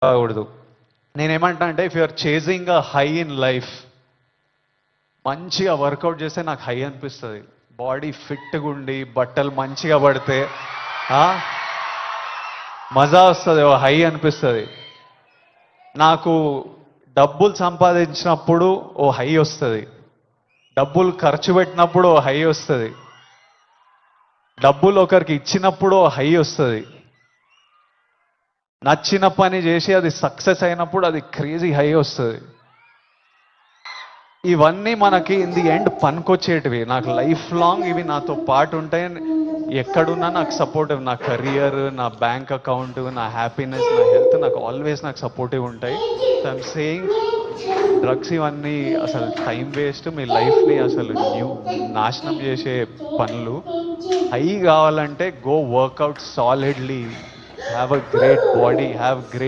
కాకూడదు. నేనేమంటా అంటే if you're chasing a high in life, మంచిగా వర్కౌట్ చేస్తే నాకు హై అనిపిస్తుంది. బాడీ ఫిట్గా ఉండి బట్టలు మంచిగా పడితే ఆ, మజా వస్తుంది, ఓ హై అనిపిస్తుంది. నాకు డబ్బులు సంపాదించినప్పుడు ఓ హై వస్తుంది, డబ్బులు ఖర్చు పెట్టినప్పుడు ఓ హై వస్తుంది, డబ్బులు ఒకరికి ఇచ్చినప్పుడు ఓ హై వస్తుంది, నచ్చిన పని చేసి అది సక్సెస్ అయినప్పుడు అది క్రేజీ హై వస్తుంది. ఇవన్నీ మనకి ఇన్ ది ఎండ్ పనికొచ్చేటివి. నాకు లైఫ్ లాంగ్ ఇవి నాతో పాటు ఉంటాయి. ఎక్కడున్నా నాకు సపోర్టివ్, నా కెరియర్, నా బ్యాంక్ అకౌంట్, నా హ్యాపీనెస్, నా హెల్త్ నాకు ఆల్వేస్ నాకు సపోర్టివ్ ఉంటాయి. సో ఐఎమ్ సేయింగ్ డ్రగ్స్ ఇవన్నీ అసలు టైం వేస్ట్, మీ లైఫ్ని అసలు నాశనం చేసే పనులు. హై కావాలంటే go work out solidly, have a great body, have great